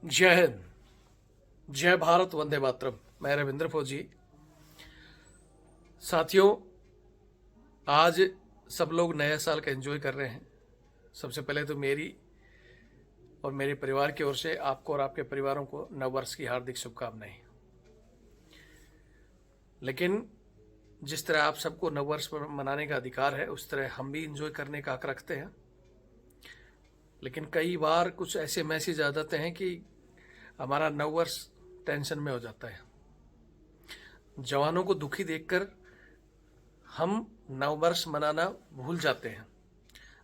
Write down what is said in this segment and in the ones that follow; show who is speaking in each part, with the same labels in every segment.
Speaker 1: जय हिंद, जय भारत, वंदे मातरम। मैं रविंद्र फौजी। साथियों, आज सब लोग नया साल का एंजॉय कर रहे हैं। सबसे पहले तो मेरी और मेरे परिवार की ओर से आपको और आपके परिवारों को नव वर्ष की हार्दिक शुभकामनाएं। लेकिन जिस तरह आप सबको नव वर्ष मनाने का अधिकार है, उस तरह हम भी एंजॉय करने का हक रखते हैं। लेकिन कई बार कुछ ऐसे मैसेज आ जाते हैं कि हमारा नव वर्ष टेंशन में हो जाता है। जवानों को दुखी देखकर हम नव वर्ष मनाना भूल जाते हैं।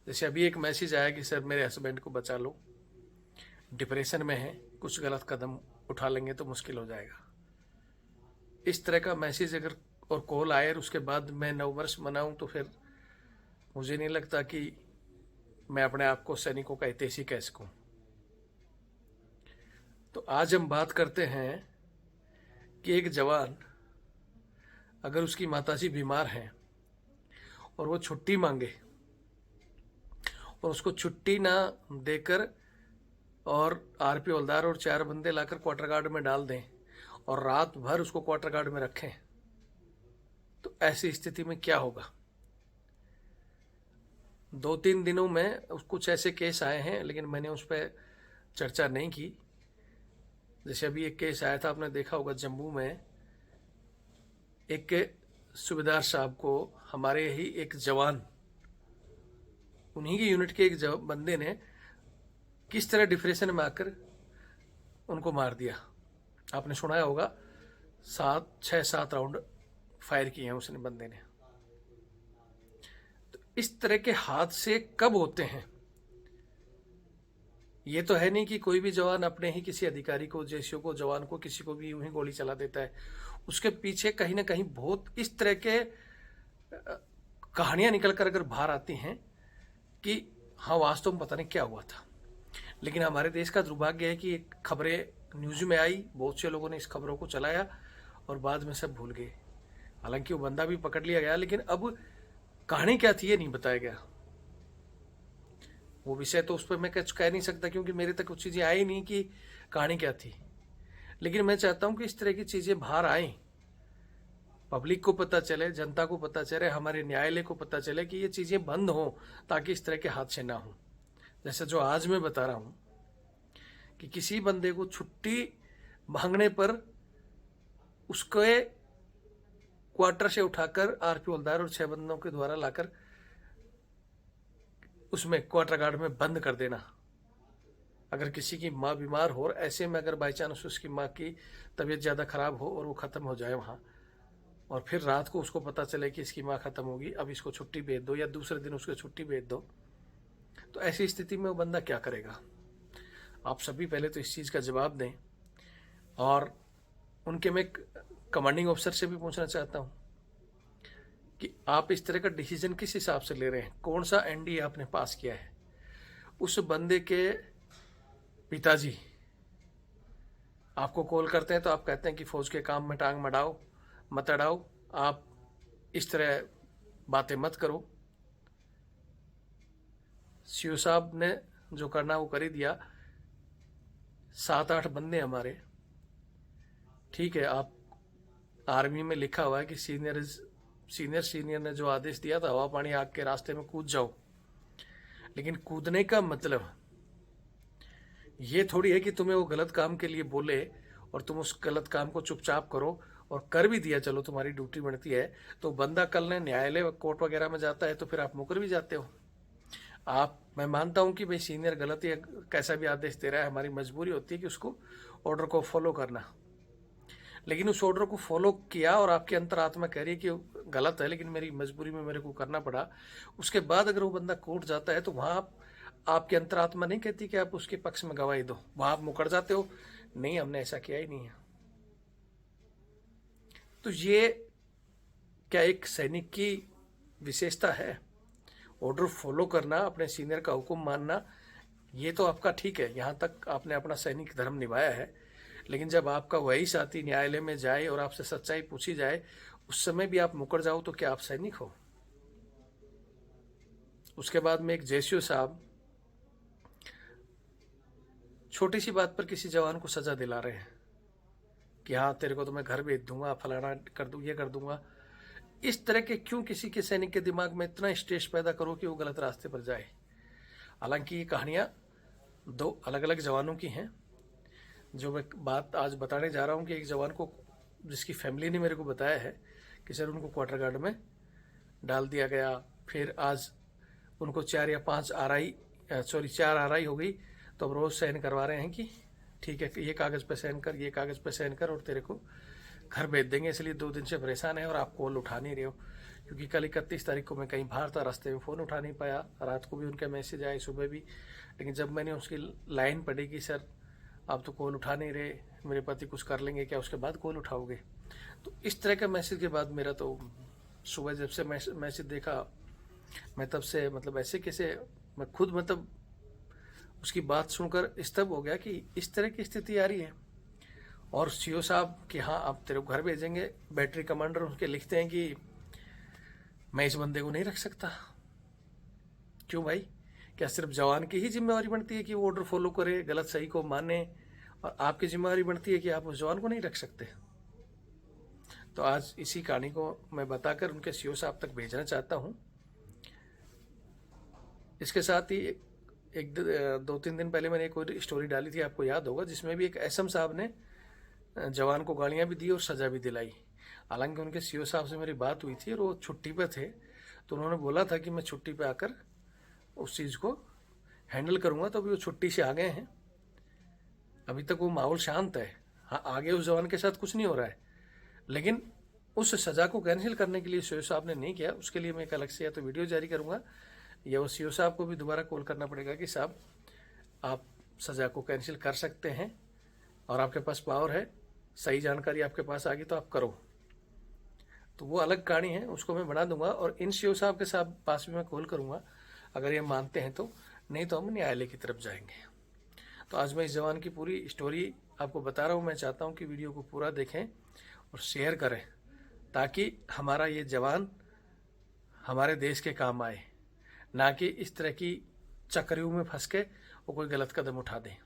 Speaker 1: जैसे अभी एक मैसेज आया कि सर मेरे हस्बैंड को बचा लो, डिप्रेशन में है, कुछ गलत कदम उठा लेंगे तो मुश्किल हो जाएगा। इस तरह का मैसेज अगर और कॉल आए और उसके बाद मैं नव वर्ष मनाऊं तो फिर मुझे नहीं लगता कि मैं अपने आप को सैनिकों का हितैषी कह सकूं। तो आज हम बात करते हैं कि एक जवान अगर उसकी माताजी बीमार है और वो छुट्टी मांगे और उसको छुट्टी ना देकर और आरपी हवलदार और 4 बंदे लाकर क्वार्टर गार्ड में डाल दें और रात भर उसको क्वार्टर गार्ड में रखें, तो ऐसी स्थिति में क्या होगा। 2-3 दिनों में कुछ ऐसे केस आए हैं, लेकिन मैंने उस पर चर्चा नहीं की। जैसे अभी एक केस आया था, आपने देखा होगा, जम्मू में एक सूबेदार साहब को हमारे ही एक जवान, उन्हीं की यूनिट के एक बंदे ने किस तरह डिप्रेशन में आकर उनको मार दिया। आपने सुनाया होगा, 6-7 राउंड फायर किए हैं उसने बंदे ने। तो इस तरह के हादसे कब होते हैं? ये तो है नहीं कि कोई भी जवान अपने ही किसी अधिकारी को, जेसीओ को, जवान को, किसी को भी यूं ही गोली चला देता है। उसके पीछे कहीं ना कहीं बहुत इस तरह के कहानियां निकल कर अगर बाहर आती हैं कि हाँ वास्तव में पता नहीं क्या हुआ था। लेकिन हमारे देश का दुर्भाग्य है कि खबरें न्यूज में आई, बहुत से लोगों ने इस खबरों को चलाया और बाद में सब भूल गए। हालांकि वो बंदा भी पकड़ लिया गया, लेकिन अब कहानी क्या थी ये नहीं बताया गया। वो विषय तो उस पर मैं कुछ कह नहीं सकता क्योंकि मेरे तक कुछ चीज़ें आई नहीं कि कहानी क्या थी। लेकिन मैं चाहता हूं कि इस तरह की चीज़ें बाहर आए, पब्लिक को पता चले, जनता को पता चले, हमारे न्यायालय को पता चले कि ये चीज़ें बंद हों, ताकि इस तरह के हादसे ना हों। जैसे जो आज मैं बता रहा हूं कि किसी बंदे को छुट्टी मांगने पर उसके क्वार्टर से उठाकर आरपी हवलदार और 6 बंदों के द्वारा लाकर उसमें क्वार्टर गार्ड में बंद कर देना। अगर किसी की माँ बीमार हो और ऐसे में अगर बाई चांस उसकी माँ की तबीयत ज़्यादा खराब हो और वो ख़त्म हो जाए वहाँ, और फिर रात को उसको पता चले कि इसकी माँ ख़त्म होगी, अब इसको छुट्टी भेज दो या दूसरे दिन उसको छुट्टी भेज दो, तो ऐसी स्थिति में वो बंदा क्या करेगा? आप सभी पहले तो इस चीज़ का जवाब दें। और उनके मैं कमांडिंग ऑफिसर से भी पूछना चाहता हूँ कि आप इस तरह का डिसीजन किस हिसाब से ले रहे हैं? कौन सा एनडीए आपने पास किया है? उस बंदे के पिताजी आपको कॉल करते हैं तो आप कहते हैं कि फौज के काम में टांग मत अड़ाओ, आप इस तरह बातें मत करो। सीओ साहब ने जो करना वो कर ही दिया। 7-8 बंदे हमारे, ठीक है, आप आर्मी में लिखा हुआ है कि सीनियर ने जो आदेश दिया था, हवा पानी आग के रास्ते में कूद जाओ, लेकिन कूदने का मतलब ये थोड़ी है कि तुम्हें वो गलत काम के लिए बोले और तुम उस गलत काम को चुपचाप करो, और कर भी दिया, चलो तुम्हारी ड्यूटी बनती है, तो बंदा कल ने न्यायालय कोर्ट वगैरह में जाता है तो फिर आप मुकर भी जाते हो। मैं मानता हूं कि भाई सीनियर गलत या कैसा भी आदेश दे रहा है, हमारी मजबूरी होती है कि उसको ऑर्डर को फॉलो करना। लेकिन उस ऑर्डर को फॉलो किया और आपकी अंतरात्मा कह रही है कि गलत है, लेकिन मेरी मजबूरी में मेरे को करना पड़ा। उसके बाद अगर वो बंदा कोर्ट जाता है तो वहां आपकी अंतरात्मा नहीं कहती कि आप उसके पक्ष में गवाही दो, वहां आप मुकर जाते हो, नहीं हमने ऐसा किया ही नहीं है। तो ये क्या एक सैनिक की विशेषता है? ऑर्डर फॉलो करना, अपने सीनियर का हुक्म मानना, ये तो आपका ठीक है, यहाँ तक आपने अपना सैनिक धर्म निभाया है। लेकिन जब आपका वही साथी न्यायालय में जाए और आपसे सच्चाई पूछी जाए, उस समय भी आप मुकर जाओ, तो क्या आप सैनिक हो? उसके बाद में एक जेसीओ साहब छोटी सी बात पर किसी जवान को सजा दिला रहे हैं कि हाँ तेरे को तो मैं घर भेज दूंगा, फलाना कर दूँ, ये कर दूंगा। इस तरह के क्यों किसी के सैनिक के दिमाग में इतना स्ट्रेस पैदा करो कि वो गलत रास्ते पर जाए। हालांकि ये कहानियाँ दो अलग अलग जवानों की हैं। जो मैं बात आज बताने जा रहा हूँ कि एक जवान को, जिसकी फैमिली ने मेरे को बताया है कि सर उनको क्वार्टर गार्ड में डाल दिया गया, फिर आज उनको 4 या 5 आरआई, 4 आरआई हो गई, तो अब रोज़ साइन करवा रहे हैं कि ठीक है ये कागज़ पे साइन कर, ये कागज़ पे साइन कर और तेरे को घर भेज देंगे। इसलिए 2 दिन से परेशान है और आप कॉल उठा नहीं रहे हो। क्योंकि कल 31 तारीख को मैं कहीं बाहर था, रास्ते में फ़ोन उठा नहीं पाया, रात को भी उनका मैसेज आए, सुबह भी। लेकिन जब मैंने उसकी लाइन पढ़ी कि सर आप तो कॉल उठा नहीं रहे, मेरे पति कुछ कर लेंगे क्या, उसके बाद कॉल उठाओगे, तो इस तरह का मैसेज के बाद मेरा तो सुबह जब से मैसेज देखा, मैं तब से मतलब ऐसे कैसे, मैं खुद मतलब उसकी बात सुनकर स्तब्ध हो गया कि इस तरह की स्थिति आ रही है। और सीओ साहब कि हाँ आप तेरे को घर भेजेंगे, बैटरी कमांडर उनके लिखते हैं कि मैं इस बंदे को नहीं रख सकता। क्यों भाई, क्या सिर्फ जवान की ही जिम्मेवारी बनती है कि वो ऑर्डर फॉलो करे, गलत सही को माने, और आपकी जिम्मेवारी बनती है कि आप उस जवान को नहीं रख सकते? तो आज इसी कहानी को मैं बताकर उनके सीओ साहब तक भेजना चाहता हूँ। इसके साथ ही 2-3 दिन पहले मैंने एक और स्टोरी डाली थी, आपको याद होगा, जिसमें भी एक एसएम साहब ने जवान को गालियाँ भी दी और सज़ा भी दिलाई। हालांकि उनके सीओ साहब से मेरी बात हुई थी और वो छुट्टी पे थे, तो उन्होंने बोला था कि मैं छुट्टी पे आकर उस चीज़ को हैंडल करूँगा। तो अभी वो छुट्टी से आ गए हैं, अभी तक वो माहौल शांत है। हाँ, आगे उस जवान के साथ कुछ नहीं हो रहा है, लेकिन उस सज़ा को कैंसिल करने के लिए सीओ साहब ने नहीं किया। उसके लिए मैं एक अलग से या तो वीडियो जारी करूँगा या वो सीओ साहब को भी दोबारा कॉल करना पड़ेगा कि साहब आप सज़ा को कैंसिल कर सकते हैं और आपके पास पावर है, सही जानकारी आपके पास आ गई तो आप करो। तो वो अलग कहानी है, उसको मैं बना दूंगा और इन सीओ साहब के साथ पास भी मैं कॉल करूंगा अगर ये मानते हैं तो, नहीं तो हम न्यायालय की तरफ जाएंगे। तो आज मैं इस जवान की पूरी स्टोरी आपको बता रहा हूँ। मैं चाहता हूँ कि वीडियो को पूरा देखें और शेयर करें ताकि हमारा ये जवान हमारे देश के काम आए, ना कि इस तरह की चक्करों में फंस के वो कोई गलत कदम उठा दें।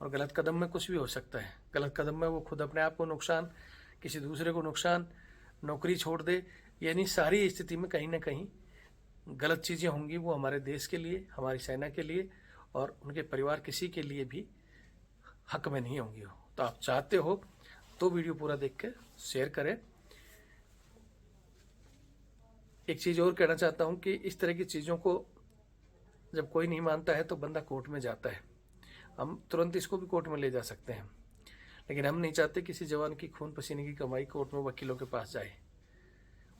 Speaker 1: और गलत कदम में कुछ भी हो सकता है। गलत कदम में वो खुद अपने आप को नुकसान, किसी दूसरे को नुकसान, नौकरी छोड़ दे, यानी सारी स्थिति में कहीं ना कहीं गलत चीज़ें होंगी। वो हमारे देश के लिए, हमारी सेना के लिए और उनके परिवार किसी के लिए भी हक में नहीं होंगी। तो आप चाहते हो तो वीडियो पूरा देख के शेयर करें। एक चीज़ और कहना चाहता हूँ कि इस तरह की चीज़ों को जब कोई नहीं मानता है तो बंदा कोर्ट में जाता है। हम तुरंत इसको भी कोर्ट में ले जा सकते हैं, लेकिन हम नहीं चाहते किसी जवान की खून पसीने की कमाई कोर्ट में वकीलों के पास जाए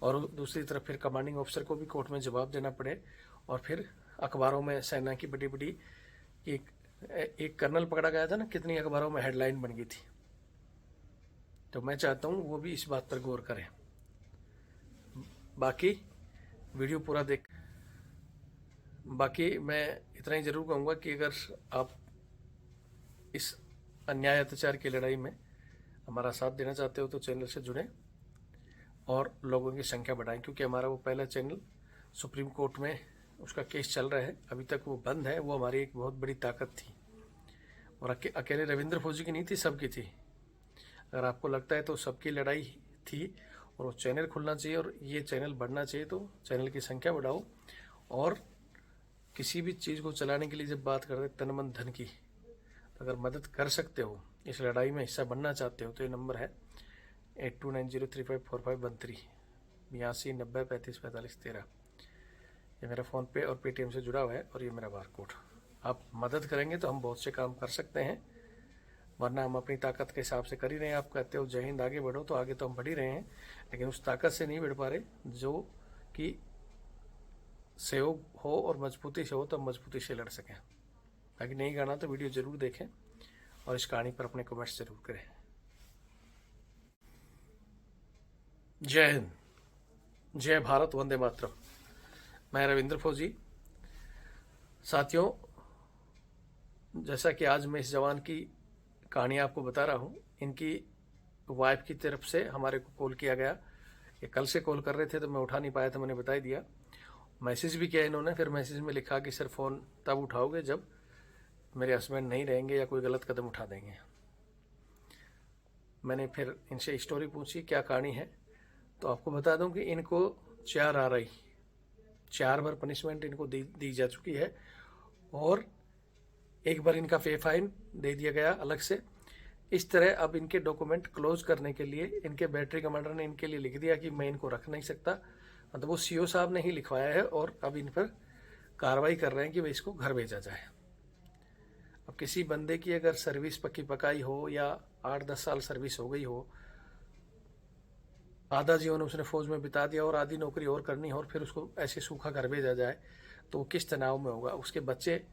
Speaker 1: और दूसरी तरफ फिर कमांडिंग ऑफिसर को भी कोर्ट में जवाब देना पड़े और फिर अखबारों में सेना की बड़ी बड़ी, एक कर्नल पकड़ा गया था ना, कितनी अखबारों में हेडलाइन बन गई थी। तो मैं चाहता हूँ वो भी इस बात पर गौर करें। बाकी वीडियो पूरा देख, बाकी मैं इतना ही जरूर कहूँगा कि अगर आप इस अन्याय अत्याचार की लड़ाई में हमारा साथ देना चाहते हो तो चैनल से जुड़ें और लोगों की संख्या बढ़ाएं, क्योंकि हमारा वो पहला चैनल सुप्रीम कोर्ट में उसका केस चल रहा है, अभी तक वो बंद है। वो हमारी एक बहुत बड़ी ताकत थी और अकेले रविंद्र फौजी की नहीं थी, सबकी थी। अगर आपको लगता है तो सबकी लड़ाई थी और वो चैनल खुलना चाहिए और ये चैनल बढ़ना चाहिए। तो चैनल की संख्या बढ़ाओ और किसी भी चीज़ को चलाने के लिए जब बात करते हैं तन मन धन की, तो अगर मदद कर सकते हो, इस लड़ाई में हिस्सा बनना चाहते हो, तो ये नंबर है 8290354513 8290354513। ये मेरा फ़ोनपे और पेटीएम से जुड़ा हुआ है और ये मेरा बार कोड। आप मदद करेंगे तो हम बहुत से काम कर सकते हैं, वरना हम अपनी ताकत के हिसाब से कर ही रहे हैं। आप कहते हो जय हिंद आगे बढ़ो, तो आगे तो हम बढ़ ही रहे हैं, लेकिन उस ताकत से नहीं बढ़ पा रहे जो कि सहयोग हो और मजबूती से हो, तो हम मजबूती से लड़ सकें। बाकी नहीं गाना तो वीडियो ज़रूर देखें और इस कहानी पर अपने कमेंट्स ज़रूर करें। जय हिंद, जय भारत, वंदे मातरम। मैं रविंद्र फौजी। साथियों, जैसा कि आज मैं इस जवान की कहानी आपको बता रहा हूँ, इनकी वाइफ की तरफ से हमारे को कॉल किया गया। ये कल से कॉल कर रहे थे तो मैं उठा नहीं पाया था, मैंने बता ही दिया। मैसेज भी किया इन्होंने, फिर मैसेज में लिखा कि सर फ़ोन तब उठाओगे जब मेरे हस्बैंड नहीं रहेंगे या कोई गलत कदम उठा देंगे। मैंने फिर इनसे स्टोरी पूछी क्या कहानी है, तो आपको बता दूं कि इनको 4 RI 4 बार पनिशमेंट इनको दी जा चुकी है, और एक बार इनका पे फाइन दे दिया गया अलग से। इस तरह अब इनके डॉक्यूमेंट क्लोज करने के लिए इनके बैटरी कमांडर ने इनके लिए लिख दिया कि मैं इनको रख नहीं सकता, मतलब वो CO साहब ने ही लिखवाया है, और अब इन पर कार्रवाई कर रहे हैं कि भाई इसको घर भेजा जाए। अब किसी बंदे की अगर सर्विस पक्की पकाई हो या 8-10 साल सर्विस हो गई हो, आधा जीवन उसने फौज में बिता दिया और आधी नौकरी और करनी हो, और फिर उसको ऐसे सूखा घर भेजा जाए, तो वो किस तनाव में होगा। उसके बच्चे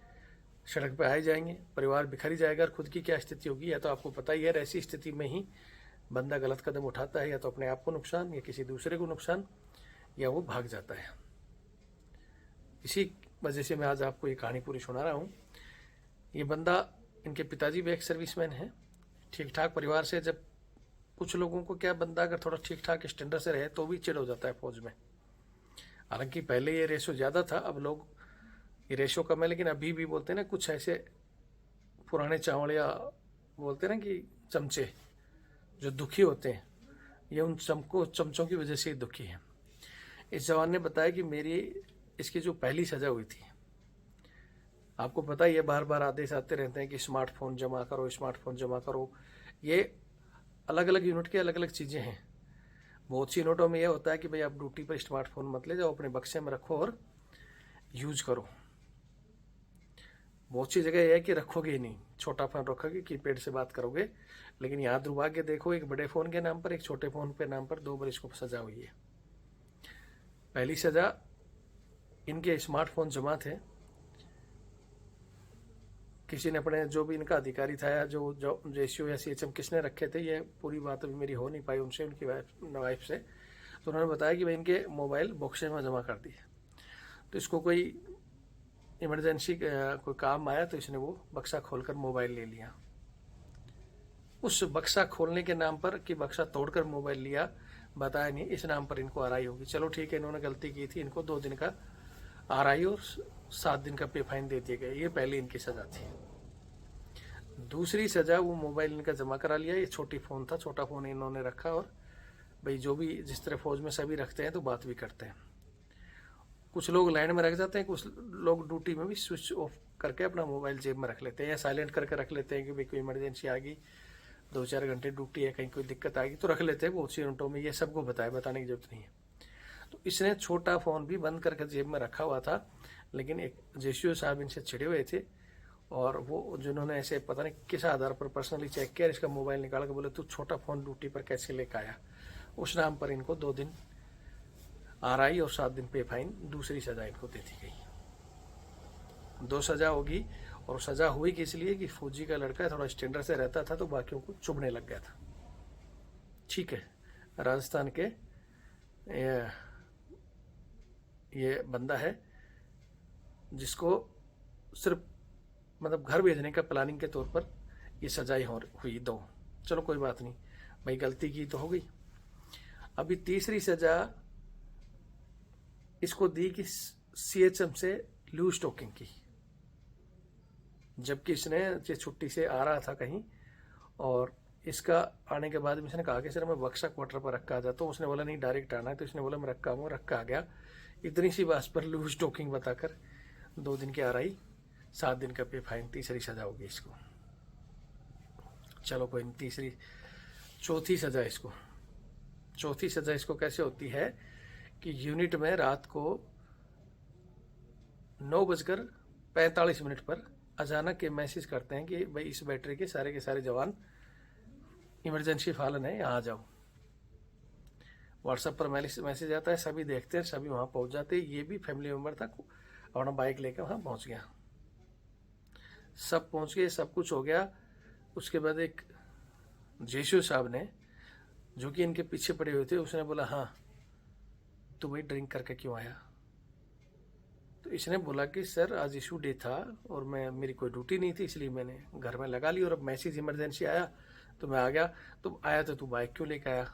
Speaker 1: सड़क पे आए जाएंगे, परिवार बिखरी जाएगा, और खुद की क्या स्थिति होगी। या तो आपको पता ही है, ऐसी स्थिति में ही बंदा गलत कदम उठाता है, या तो अपने आप को नुकसान या किसी दूसरे को नुकसान, या वो भाग जाता है। इसी वजह से मैं आज आपको ये कहानी पूरी सुना रहा हूँ। ये बंदा, इनके पिताजी भी एक सर्विसमैन है, ठीक ठाक परिवार से। जब कुछ लोगों को क्या, बंदा अगर थोड़ा ठीक ठाक स्टैंडर्ड से रहे तो भी चिढ़ हो जाता है फौज में। हालांकि पहले ये रेशो ज़्यादा था, अब लोग ये रेशो कम है, लेकिन अभी भी बोलते हैं ना कुछ ऐसे पुराने चावल या बोलते हैं ना कि चमचे जो दुखी होते हैं, ये उन चमचों की वजह से ही दुखी है। इस जवान ने बताया कि मेरी इसकी जो पहली सज़ा हुई थी, आपको पता ही है बार बार आदेश आते रहते हैं कि स्मार्टफोन जमा करो, स्मार्टफोन जमा करो। ये अलग अलग यूनिट की अलग अलग चीज़ें हैं। बहुत सी यूनिटों में यह होता है कि भाई आप ड्यूटी पर स्मार्टफोन मत ले जाओ, अपने बक्से में रखो और यूज करो। बहुत सी जगह यह है कि रखोगे ही नहीं, छोटा फ़ोन रखोगे, कीपैड से बात करोगे। लेकिन यहाँ दुर्भाग्य देखो, एक बड़े फ़ोन के नाम पर, एक छोटे फ़ोन के नाम पर 2 बार इसको सज़ा हुई है। पहली सज़ा, इनके स्मार्टफोन जमा थे, किसी ने अपने जो भी इनका अधिकारी था या जो JCO या CHM किसने रखे थे, ये पूरी बात अभी मेरी हो नहीं पाई उनसे, उनकी वाइफ से। तो उन्होंने बताया कि भाई इनके मोबाइल बॉक्से में जमा कर दिए। तो इसको कोई इमरजेंसी कोई काम आया तो इसने वो बक्सा खोलकर मोबाइल ले लिया। उस बक्सा खोलने के नाम पर कि बक्सा तोड़कर मोबाइल लिया, बताया नहीं, इस नाम पर इनको RI होगी। चलो ठीक है, इन्होंने गलती की थी, इनको 2 दिन का RI और 7 दिन का पे फाइन दे दिए गए। ये पहली इनकी सजा थी। दूसरी सजा, वो मोबाइल इनका जमा करा लिया। ये छोटी फ़ोन था, छोटा फ़ोन इन्होंने रखा, और भाई जो भी जिस तरह फौज में सभी रखते हैं तो बात भी करते हैं। कुछ लोग लाइन में रख जाते हैं, कुछ लोग ड्यूटी में भी स्विच ऑफ करके अपना मोबाइल जेब में रख लेते हैं, या साइलेंट करके रख लेते हैं कि भाई कोई इमरजेंसी आ गई, 2-4 घंटे ड्यूटी है, कहीं कोई दिक्कत आ गई तो रख लेते हैं। बहुत सी यूनिटों में ये सबको बताने की जरूरत नहीं है। तो इसने छोटा फ़ोन भी बंद करके जेब में रखा हुआ था, लेकिन एक JCO साहब इनसे चिड़े हुए थे, और वो जिन्होंने ऐसे पता नहीं किस आधार पर पर्सनली चेक किया, इसका मोबाइल निकाल के बोले तू छोटा फ़ोन ड्यूटी पर कैसे लेकर आया। उस नाम पर इनको 2 दिन RI और 7 दिन पे फाइन, दूसरी सज़ा इनको दे दी गई। 2 सज़ा होगी, और सज़ा हुई किस लिए कि फौजी का लड़का थोड़ा स्टैंडर्ड से रहता था तो बाकियों को चुभने लग गया था। ठीक है, राजस्थान के ये बंदा है जिसको सिर्फ मतलब घर भेजने का प्लानिंग के तौर पर ये सजाएं हुई 2। चलो कोई बात नहीं, भाई गलती की तो हो गई। अभी तीसरी सजा इसको दी कि CHM से लूज टॉकिंग की, जबकि इसने छुट्टी से आ रहा था कहीं, और इसका आने के बाद इसने कहा कि सर मैं बक्सा क्वार्टर पर रखा आ जाता हूँ। उसने बोला नहीं डायरेक्ट आना है, तो इसने बोला मैं रखा हूँ, रखा आ गया। इतनी सी बात पर लूज टॉकिंग बताकर 2 दिन की RI, 7 दिन का पे फाइन, तीसरी सजा होगी इसको। चलो कोई नहीं, चौथी सजा इसको कैसे होती है कि यूनिट में रात को 9:45 पर अचानक ये मैसेज करते हैं कि भाई इस बैटरी के सारे जवान इमरजेंसी फालन है, यहाँ आ जाओ। व्हाट्सएप पर मैसेज आता है, सभी देखते हैं, सभी वहाँ पहुँच जाते हैं। ये भी फैमिली मेम्बर था, अपना बाइक लेकर वहाँ पहुँच गया। सब पहुँच गए, सब कुछ हो गया। उसके बाद एक JCO साहब ने, जो कि इनके पीछे पड़े हुए थे, उसने बोला हाँ तू भाई ड्रिंक करके क्यों आया। तो इसने बोला कि सर आज इशू डे था और मेरी कोई ड्यूटी नहीं थी, इसलिए मैंने घर में लगा ली, और अब मैसेज इमरजेंसी आया तो मैं आ गया। तो आया तो तू बाइक क्यों लेकर आया,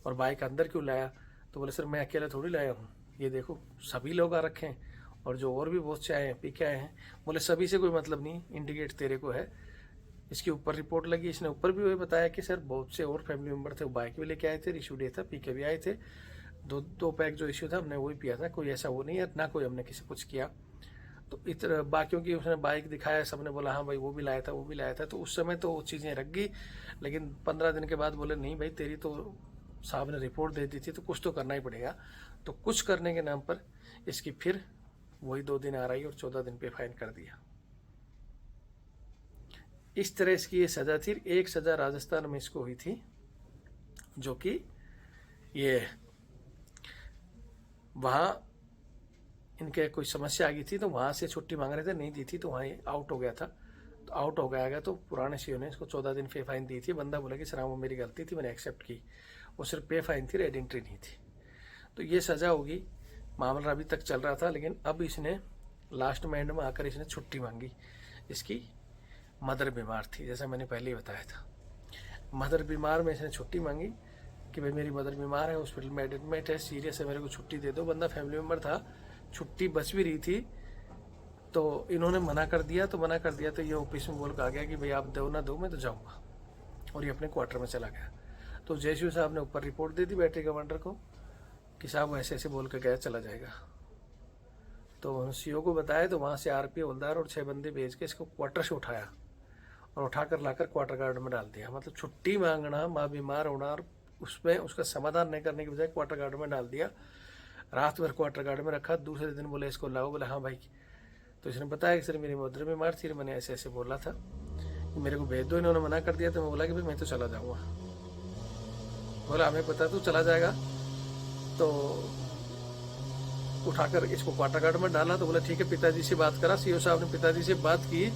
Speaker 1: और बाइक अंदर क्यों लाया। तो बोले सर मैं अकेला थोड़ी लाया हूँ, ये देखो सभी लोग आ रखे हैं, और जो और भी बहुत से आए हैं, पी के आए हैं, बोले सभी से कोई मतलब नहीं, इंडिकेट तेरे को है। इसके ऊपर रिपोर्ट लगी, इसने ऊपर भी वही बताया कि सर बहुत से और फैमिली मेम्बर थे, वो बाइक भी लेके आए थे, इशू डे था, पी के भी आए थे, दो पैक जो इशू था हमने वही पिया था, कोई ऐसा वो नहीं है, ना कोई हमने किसी कुछ किया। तो इतना बाकियों की उसने बाइक दिखाया, सबने बोला हाँ भाई वो भी लाया था, वो भी लाया था। तो उस समय तो वो चीज़ें रख गई, लेकिन 15 दिन के बाद बोले नहीं भाई तेरी तो साहब ने रिपोर्ट दे दी थी, तो कुछ तो करना ही पड़ेगा। तो कुछ करने के नाम पर इसकी फिर वही 2 दिन RI और 14 दिन पे फाइन कर दिया। इस तरह इसकी ये सजा थी। एक सजा राजस्थान में इसको हुई थी, जो कि ये वहाँ इनके कोई समस्या आ गई थी, तो वहाँ से छुट्टी मांग रहे थे, नहीं दी थी, तो वहाँ आउट हो गया था। तो आउट हो गया तो पुराने सीओ ने इसको 14 दिन पे फाइन दी थी। बंदा बोला कि सर वो मेरी गलती थी, मैंने एक्सेप्ट की, वो सिर्फ पे फाइन थी, रेड एंट्री नहीं थी। तो ये सज़ा होगी। मामला अभी तक चल रहा था, लेकिन अब इसने लास्ट में एंड में आकर इसने छुट्टी मांगी। इसकी मदर बीमार थी, जैसा मैंने पहले ही बताया था। मदर बीमार में इसने छुट्टी मांगी कि भाई मेरी मदर बीमार है, हॉस्पिटल में एडमिट है, सीरियस है, मेरे को छुट्टी दे दो। बंदा फैमिली मेम्बर था, छुट्टी बच भी रही थी, तो इन्होंने मना कर दिया। तो ये ऑफिस में बोल के आ गया कि भाई आप दो ना दो, मैं तो जाऊँगा, और ये अपने क्वार्टर में चला गया। तो जेसीओ साहब ने ऊपर रिपोर्ट दे दी बैटरी कमांडर को कि साहब ऐसे ऐसे बोल के गया, चला जाएगा। तो सीओ को बताया, तो वहाँ से RP हवलदार और 6 बंदे भेज के इसको क्वार्टर से उठाया और उठाकर लाकर क्वार्टर गार्ड में डाल दिया। मतलब छुट्टी मांगना, माँ बीमार होना, और उसमें उसका समाधान नहीं करने की बजाय क्वार्टर गार्ड में डाल दिया। रात भर क्वार्टर गार्ड में रखा। दूसरे दिन बोले इसको लाओ, बोले हाँ भाई। तो इसने बताया कि सर मेरी मदर बीमार थी, मैंने ऐसे ऐसे बोला था, मेरे को भेज दो। इन्होंने मना कर दिया। तो मैं बोला कि भाई मैं तो चला जाऊँगा। बोला हमें पता तू चला जाएगा। तो उठाकर इसको क्वार्टर गार्ड में डाला। तो बोला ठीक है, पिताजी से बात करा। सीओ साहब ने पिताजी से बात की,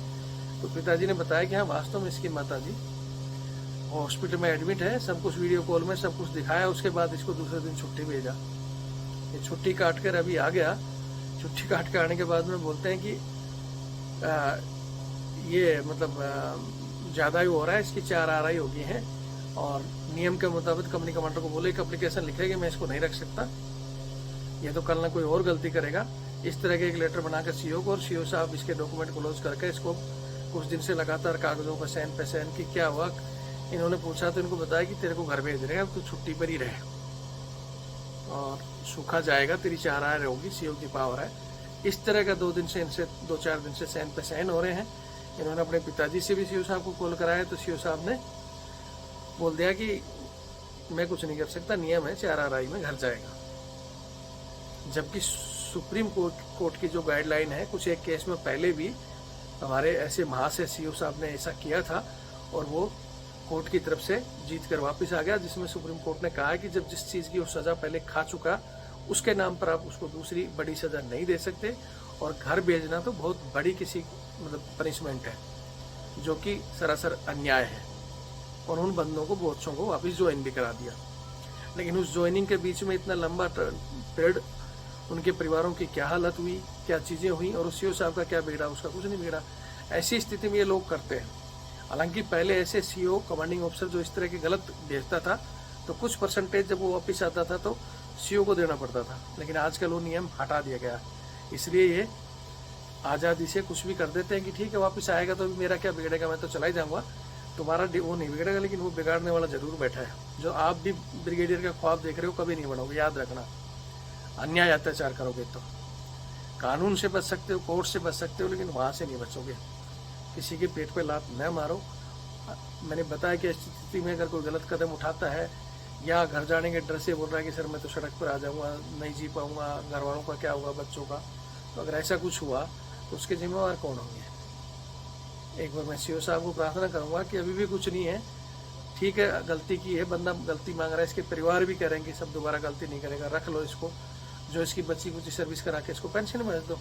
Speaker 1: तो पिताजी ने बताया कि हाँ वास्तव में इसकी माता जी हॉस्पिटल में एडमिट है, सब कुछ वीडियो कॉल में सब कुछ दिखाया। उसके बाद इसको दूसरे दिन छुट्टी भेजा। ये छुट्टी काट कर अभी आ गया। छुट्टी काट के आने के बाद में बोलते हैं कि ये मतलब ज़्यादा ही हो रहा है, इसकी 4 RI हो गई हैं, और नियम के मुताबिक कंपनी कमांडर को बोले एक एप्लीकेशन लिखे कि मैं इसको नहीं रख सकता, ये तो कल ना कोई और गलती करेगा। इस तरह के एक लेटर बनाकर सीओ को, और सीओ साहब इसके डॉक्यूमेंट क्लोज करके इसको कुछ दिन से लगातार कागजों पर साइन पे साइन की। क्या हुआ, इन्होंने पूछा तो इनको बताया कि तेरे को घर भेज रहे हैं, अब तू छुट्टी पर ही रहे और सूखा जाएगा, तेरी 4 RI होगी, सीओ की पावर है। इस तरह का 2-4 दिन से साइन पे साइन हो रहे हैं। इन्होंने अपने पिताजी से भी सीओ साहब को कॉल कराया, तो सीओ साहब ने बोल दिया कि मैं कुछ नहीं कर सकता, नियम है 4 RI में घर जाएगा। जबकि सुप्रीम कोर्ट की जो गाइडलाइन है, कुछ एक केस में पहले भी हमारे ऐसे महाशय सीओ साहब ने ऐसा किया था, और वो कोर्ट की तरफ से जीत कर वापस आ गया, जिसमें सुप्रीम कोर्ट ने कहा कि जब जिस चीज़ की वो सज़ा पहले खा चुका, उसके नाम पर आप उसको दूसरी बड़ी सज़ा नहीं दे सकते। और घर भेजना तो बहुत बड़ी किसी मतलब पनिशमेंट है, जो कि सरासर अन्याय है। और उन बंदों को, बच्चों को वापस ज्वाइन भी करा दिया। लेकिन उस ज्वाइनिंग के बीच में इतना लंबा पीरियड उनके परिवारों की क्या हालत हुई, क्या चीज़ें हुई, और उस सीओ साहब का क्या बिगड़ा, उसका कुछ नहीं बिगड़ा। ऐसी स्थिति में ये लोग करते हैं। हालांकि पहले ऐसे सीओ कमांडिंग ऑफिसर जो इस तरह के गलत भेजता था, तो कुछ परसेंटेज जब वो वापस आता था तो सीओ को देना पड़ता था, लेकिन आजकल वो नियम हटा दिया गया। इसलिए ये आज़ादी से कुछ भी कर देते हैं कि ठीक है वापस आएगा तो मेरा क्या बिगड़ेगा, मैं तो चला ही जाऊँगा, तुम्हारा वो नहीं बिगड़ेगा। लेकिन वो बिगाड़ने वाला जरूर बैठा है। जो आप भी ब्रिगेडियर का ख्वाब देख रहे हो, कभी नहीं बनोगे, याद रखना। अन्याय अत्याचार करोगे तो कानून से बच सकते हो, कोर्ट से बच सकते हो, लेकिन वहाँ से नहीं बचोगे। किसी के पेट पे लात न मारो। मैंने बताया कि स्थिति में अगर कोई गलत कदम उठाता है, या घर जाने के डर से बोल रहा है कि सर मैं तो सड़क पर आ जाऊँगा, नहीं जी पाऊँगा, घर वालों का क्या होगा, बच्चों का, तो अगर ऐसा कुछ हुआ तो उसके जिम्मेवार कौन होंगे। एक बार मैं सीओ साहब को प्रार्थना करूँगा कि अभी भी कुछ नहीं है, ठीक है गलती की है, बंदा गलती मांग रहा है, इसके परिवार भी करेंगे सब दोबारा गलती नहीं करेगा, रख लो इसको, जो इसकी बच्ची कुछ सर्विस करा के इसको पेंशन भेज दो।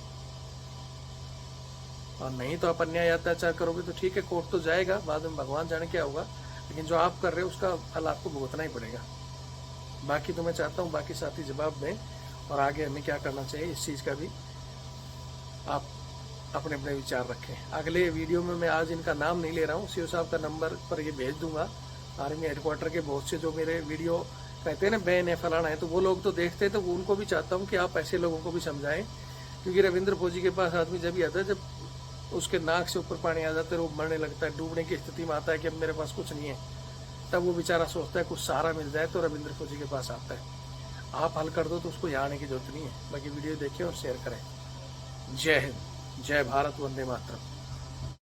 Speaker 1: और नहीं तो आप अन्याय अत्याचार करोगे तो ठीक है, कोर्ट तो जाएगा, बाद में भगवान जाने क्या होगा, लेकिन जो आप कर रहे हो उसका फल आपको भुगतना ही पड़ेगा। बाकी तो मैं चाहता हूँ बाकी साथी जवाब दें, और आगे हमें क्या करना चाहिए इस चीज़ का भी आप अपने अपने विचार रखें। अगले वीडियो में मैं आज इनका नाम नहीं ले रहा हूँ, सीओ साहब का नंबर पर ये भेज दूंगा। आर्मी हेडक्वार्टर के बहुत से जो मेरे वीडियो कहते हैं ना बैन है फलाना है, तो वो लोग तो देखते हैं, तो उनको भी चाहता हूँ कि आप ऐसे लोगों को भी समझाएं क्योंकि रविंद्र फौजी के पास आदमी जब ही आता है जब उसके नाक से ऊपर पानी आ जाता है, वो मरने लगता है, डूबने की स्थिति में आता है कि अब मेरे पास कुछ नहीं है, तब वो बेचारा सोचता है कुछ सहारा मिल जाए तो रविंद्र फौजी के पास आता है। आप हल कर दो तो उसको यहाँ आने की जरूरत नहीं है। बाकी वीडियो देखें और शेयर करें। जय हिंद, जय भारत, वंदे मातरम।